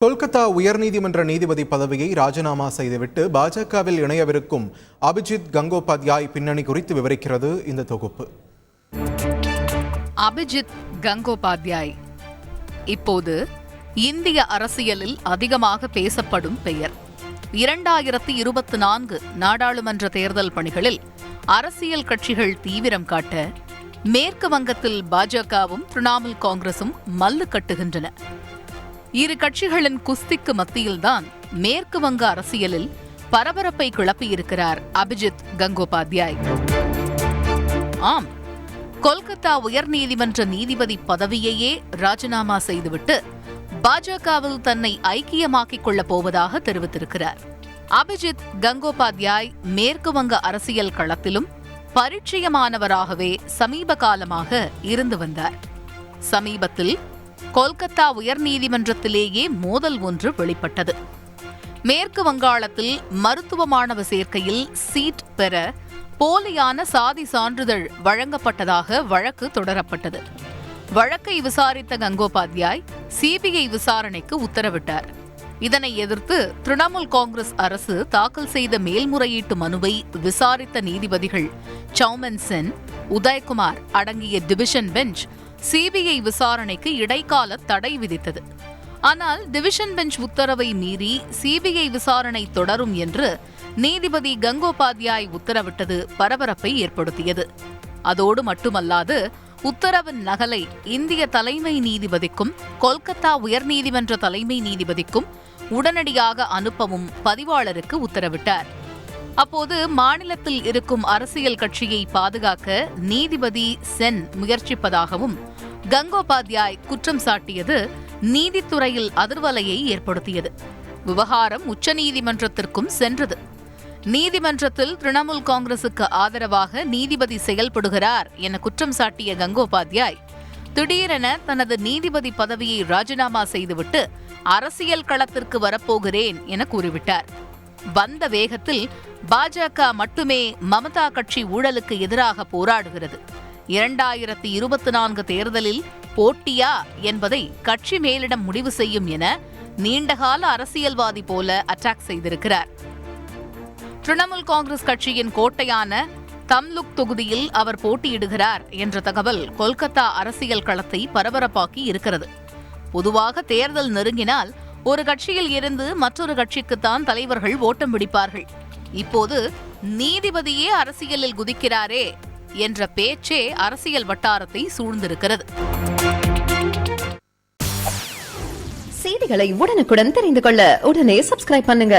கொல்கத்தா உயர்நீதிமன்ற நீதிபதி பதவியை ராஜினாமா செய்துவிட்டு பாஜகவில் இணையவிருக்கும் அபிஜித் கங்கோபாத்யாய் பின்னணி குறித்து விவரிக்கிறது இந்த தொகுப்பு. அபிஜித் கங்கோபாத்யாய் இப்போது இந்திய அரசியலில் அதிகமாக பேசப்படும் பெயர். 2024 நாடாளுமன்ற தேர்தல் பணிகளில் அரசியல் கட்சிகள் தீவிரம் காட்ட மேற்கு வங்கத்தில் பாஜகவும் திரிணாமுல் காங்கிரசும் மல்லு கட்டுகின்றன. இரு கட்சிகளின் குஸ்திக்கு மத்தியில்தான் மேற்கு வங்க அரசியலில் பரபரப்பை கிளப்பியிருக்கிறார் அபிஜித் கங்கோபாத்யாய். ஆம், கொல்கத்தா உயர்நீதிமன்ற நீதிபதி பதவியையே ராஜினாமா செய்துவிட்டு பாஜகவில் தன்னை ஐக்கியமாக்கிக் கொள்ளப் போவதாக தெரிவித்திருக்கிறார். அபிஜித் கங்கோபாத்யாய் மேற்கு வங்க அரசியல் களத்திலும் பரிச்சயமானவராகவே சமீப காலமாக இருந்து வந்தார். சமீபத்தில் கொல்கத்தா உயர்நீதிமன்றத்திலேயே மோதல் ஒன்று வெளிப்பட்டது. மேற்கு வங்காளத்தில் மருத்துவ மாணவ சேர்க்கையில் சீட் பெற போலியான சாதி சான்றிதழ் வழங்கப்பட்டதாக வழக்கு தொடரப்பட்டது. வழக்கை விசாரித்த கங்கோபாத்யாய் சிபிஐ விசாரணைக்கு உத்தரவிட்டார். இதனை எதிர்த்து திரிணாமுல் காங்கிரஸ் அரசு தாக்கல் செய்த மேல்முறையீட்டு மனுவை விசாரித்த நீதிபதிகள் சௌமன் சென், உதயகுமார் அடங்கிய டிவிஷன் பெஞ்ச் சிபிஐ விசாரணைக்கு இடைக்கால தடை விதித்தது. ஆனால் டிவிஷன் பெஞ்ச் உத்தரவை மீறி சிபிஐ விசாரணை தொடரும் என்று நீதிபதி கங்கோபாத்யாய் உத்தரவிட்டது பரபரப்பை ஏற்படுத்தியது. அதோடு மட்டுமல்லாது, உத்தரவின் நகலை இந்திய தலைமை நீதிபதிக்கும் கொல்கத்தா உயர்நீதிமன்ற தலைமை நீதிபதிக்கும் உடனடியாக அனுப்பவும் பதிவாளருக்கு உத்தரவிட்டார். அப்போது மாநிலத்தில் இருக்கும் அரசியல் கட்சியை பாதுகாக்க நீதிபதி சென் முயற்சிப்பதாகவும் கங்கோபாத்யாய் குற்றம் சாட்டியது நீதித்துறையில் அதிர்வலையை ஏற்படுத்தியது. விவகாரம் உச்சநீதிமன்றத்திற்கும் சென்றது. நீதிமன்றத்தில் திரிணாமுல் காங்கிரசுக்கு ஆதரவாக நீதிபதி செயல்படுகிறார் என குற்றம் சாட்டிய கங்கோபாத்யாய் திடீரென தனது நீதிபதி பதவியை ராஜினாமா செய்துவிட்டு அரசியல் களத்திற்கு வரப்போகிறேன் என கூறிவிட்டார். வந்த வேகத்தில் பாஜக மட்டுமே மமதா கட்சி ஊழலுக்கு எதிராக போராடுகிறது. 2024 தேர்தலில் போட்டியா என்பதை கட்சி மேலிடம் முடிவு செய்யும் என நீண்டகால அரசியல்வாதி போல அட்டாக் செய்திருக்கிறார். திரிணாமுல் காங்கிரஸ் கட்சியின் கோட்டையான தம்லுக் தொகுதியில் அவர் போட்டியிடுகிறார் என்ற தகவல் கொல்கத்தா அரசியல் களத்தை பரபரப்பாக்கி இருக்கிறது. பொதுவாக தேர்தல் நெருங்கினால் ஒரு கட்சியில் இருந்து மற்றொரு கட்சிக்குத்தான் தலைவர்கள் ஓட்டம் பிடிப்பார்கள். இப்போது நீதிபதியே அரசியலில் குதிக்கிறாரே என்ற பேச்சே அரசியல் வட்டாரத்தை சூழ்ந்திருக்கிறது. செய்திகளை உடனுக்குடன் தெரிந்து கொள்ள உடனே சப்ஸ்கிரைப் பண்ணுங்க.